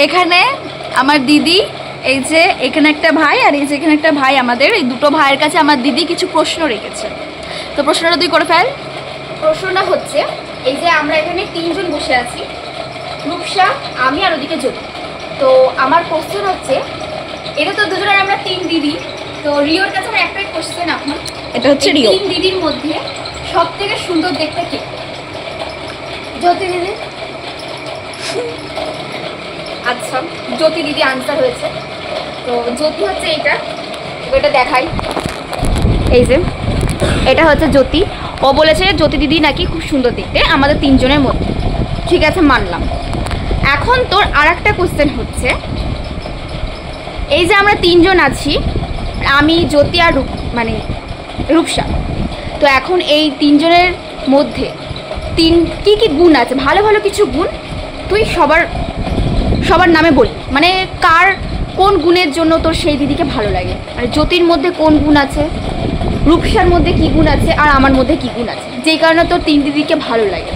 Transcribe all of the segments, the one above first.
এখানে আমার দিদি, এই যে এখানে একটা ভাই, আর এই যে এখানে একটা ভাই। আমাদের এই দুটো ভাইয়ের কাছে আমার দিদি কিছু প্রশ্ন রেখেছে, তো প্রশ্নটা তুই করে ফেল। প্রশ্নটা হচ্ছে, এই যে আমরা এখানে তিনজন বসে আছি, রূপসা, আমি আর ওদিকে জ্যোতি। তো আমার কোশ্চেন হচ্ছে, এটা তো দুজনের আমরা তিন দিদি, তো রিওর কাছে আমার একটাই কোশ্চেন এখন, এটা হচ্ছে রিও। তিন দিদির মধ্যে সব থেকে সুন্দর দেখতে কে? জ্যোতি দিদি। আচ্ছা, জ্যোতি দিদি আনসার হয়েছে। তো জ্যোতি হচ্ছে এইটা, এটা দেখাই, এই যে এটা হচ্ছে জ্যোতি। ও বলেছে জ্যোতি দিদি নাকি খুব সুন্দর দেখতে আমাদের তিনজনের মধ্যে। ঠিক আছে, মানলাম। এখন তোর আর একটা কোশ্চেন হচ্ছে, এই যে আমরা তিনজন আছি, আমি, জ্যোতি আর রূপসা, তো এখন এই তিনজনের মধ্যে কি কি গুণ আছে, ভালো ভালো কিছু গুণ তুই সবার নামে বলি, মানে কার কোন গুণের জন্য তোর সেই দিদিকে ভালো লাগে, মানে জ্যোতির মধ্যে কোন গুণ আছে, রূপসার মধ্যে কি গুণ আছে, আর আমার মধ্যে কি গুণ আছে, যেই কারণে তোর তিন দিদিকে ভালো লাগে।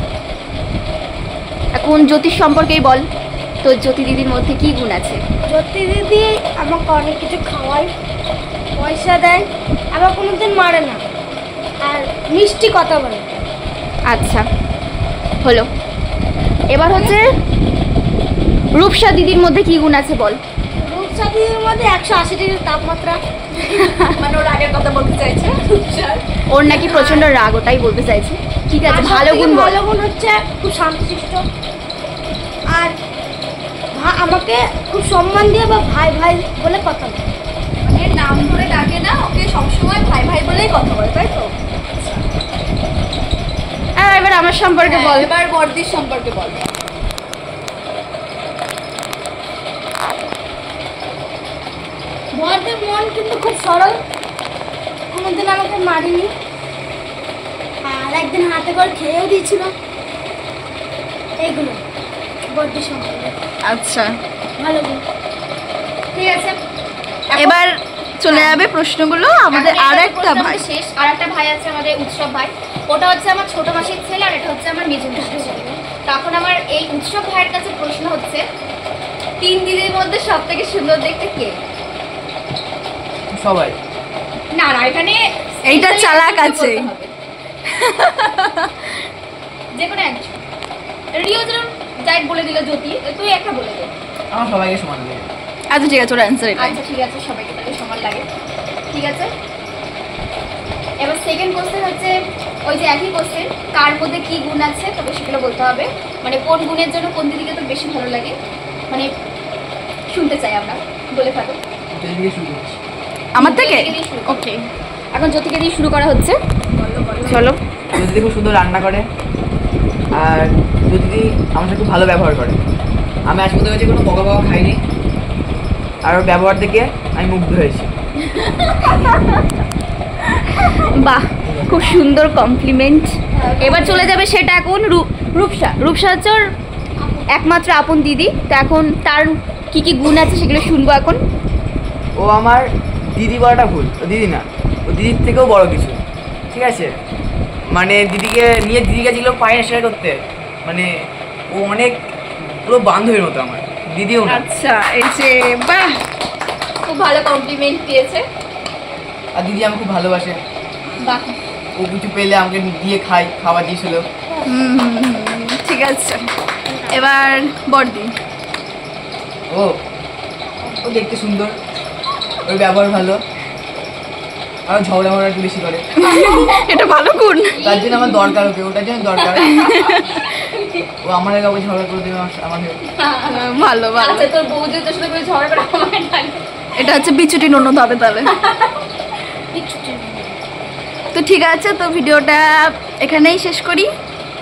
এখন জ্যোতির সম্পর্কেই বল, তোর জ্যোতি দিদির মধ্যে কি গুণ আছে? জ্যোতি দিদি আমাকে অনেক কিছু খাওয়ায়, পয়সা দেয়, আবার কোনোদিন মারে না, আর মিষ্টি কথা বলে। আচ্ছা, হলো। এবার হচ্ছে রূপসা দিদির মধ্যে কি গুণ আছে বল। রূপসা দিদির মধ্যে 180 ডিগ্রি তাপমাত্রা, মানে ওর রাগের কথা বলতে চাইছে, ওর নাকি প্রচন্ড রাগ, ওটাই বলতে চাইছে। ঠিক আছে, ভালো গুণ বল। ভালো গুণ হচ্ছে খুব শান্তশিষ্ট, আর আমাকে খুব সম্মান দিয়ে বা ভাই ভাই বলে কথা বলে, মানে নাম ধরে ডাকে না, ওকে সবসময় ভাই ভাই বলেই কথা বলে, তাই তো? এবার আমার সম্পর্কে বল। এবার বর্দির সম্পর্কে বল। বড়দের মন কিন্তু খুব সরল, কোনোদিন আমাকে মারিনি, আর একদিন হাতে করে খেয়েও দিয়েছিল। এইগুলো বড়দের সম্পর্কে। আচ্ছা, ভালো গুণ। ঠিক আছে, এবার চলে যাবে প্রশ্নগুলো। আমাদের আর একটা ভাই, শেষ আর একটা ভাই আছে আমাদের, উৎসব ভাই। ওটা হচ্ছে আমার ছোট মাসির ছেলে, আর এটা হচ্ছে আমার মেজো মাসির ছেলে। তখন আমার এই উৎসব ভাইয়ের কাছে প্রশ্ন হচ্ছে, তিন দিদির মধ্যে সব থেকে সুন্দর দেখতে কে? সবাই। না না, এখানে এইটা চালাক আছে, যে কোনো একজন। রিও যেরকম যাই বলে দিল, জ্যোতি, তুই একটা বলে দে। আমার সবাইকে সমান লাগে। আচ্ছা ঠিক আছে, ওর অ্যান্সার এটা। আচ্ছা ঠিক আছে, সবাইকে তাহলে সমান লাগে। ঠিক আছে, এবার সেকেন্ড কোশ্চেন হচ্ছে, ওই যে একই কোশ্চেন, কার মধ্যে কি গুণ আছে, তবে সেগুলো বলতে হবে, মানে কোন গুণের জন্য কোন দিদিকে তো বেশি ভালো লাগে, মানে শুনতে চাই আমরা, বলে থাকো। আমার থেকে? ওকে, এখন জ্যোতিকে দিয়ে শুরু করা হচ্ছে। চলো। জ্যোতি খুব সুন্দর রান্না করে, আর জ্যোতি আমার সাথে খুব ভালো ব্যবহার করে। আমি আজ পর্যন্ত কোনো বকা খাইনি, আর ওর ব্যবহার দেখে আমি মুগ্ধ হয়েছি। বাহ, খুব সুন্দর কমপ্লিমেন্ট। এবার চলে যাবে সেটা এখন রূপসা হচ্ছে ওর একমাত্র আপন দিদি। তো এখন তার কি কি গুণ আছে সেগুলো শুনবো এখন। ও আমার দিদি বলাটা ভুল, ও দিদি না, ও দিদির থেকেও বড় কিছু। ঠিক আছে, মানে দিদিকে যেগুলো পায় না শেয়ার করতে, মানে ও অনেক পুরো বান্ধবীর মতো আমার, দিদিও না। আচ্ছা, এই যে বাহ, খুব ভালো কমপ্লিমেন্ট দিয়েছে। আর দিদি আমাকে খুব ভালোবাসে, বাহ, ও কিছু পেলে আমাকে দিয়ে খাওয়া দিয়েছিল। ঠিক আছে, এবার বর্দি। ও ও দেখতে সুন্দর, ওর ব্যবহার ভালো, আর ঝগড়া একটু বেশি করে। এটা ভালো গুণ, তার জন্য আমার দরকার, ওকে ওটার জন্য দরকার। ও আমার কাউকে ঝগড়া করে দেবে আমাকে। ভালো ভালো। আচ্ছা, তোর বউ যদি তোর সাথে করে ঝগড়া করে আমায় ডাকে। এটা হচ্ছে বিচুটি ননদ হবে তাহলে। তো ঠিক আছে, তো ভিডিওটা এখানেই শেষ করি।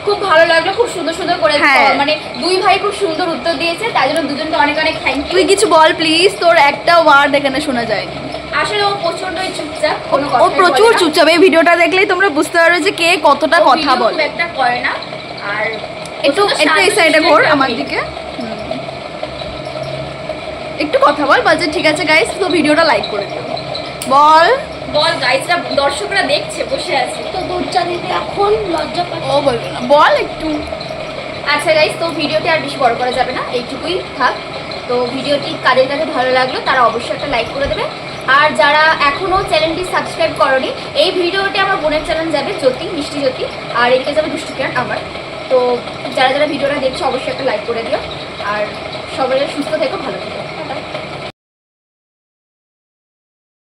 খুব ভালো লাগলো, খুব সুন্দর সুন্দর করে, হ্যাঁ। মানে দুই ভাই খুব সুন্দর উত্তর দিয়েছে, তাই জন্য দুজনকে অনেক অনেক থ্যাংক ইউ। তুই কিছু বল প্লিজ, তোর একটা ওয়ার্ড এখানে শোনা যায়নি। আসলে ও প্রচন্ডই চুপচাপ, কোনো ও কথা প্রচুর চুপচাপ, এই ভিডিওটা দেখলেই তোমরা বুঝতে পারবে যে কে কতটা কথা বলে। একটা করে না, আর একটু এই সাইডে ঘোর আমার দিকে, একটু কথা বল, বলছে ঠিক আছে গাইস, তো ভিডিওটা লাইক করে দিও। বল বল, গাইসরা দর্শকরা দেখছে, বসে আছে। তো দুধ চা দিতে এখন লজ্জা পাচ্ছে। ও বলবে না, বল একটু। আচ্ছা গাইস, তো ভিডিওটি আর বেশি বড় করা যাবে না, এইটুকুই থাক। তো ভিডিওটি কাদের কাছে ভালো লাগলো তারা অবশ্যই একটা লাইক করে দেবে। আর যারা এখনও চ্যানেলটি সাবস্ক্রাইব করনি, এই ভিডিওটি আমার বোনের চ্যানেল যাবে জ্যোতি, মিষ্টি জ্যোতি, আর এদিকে যাবে দুষ্টু কিরণ আমার। তো যারা যারা ভিডিওটা দেখছো অবশ্যই একটা লাইক করে দিও। আর সবাই সুস্থ থেকো, ভালো থেকো।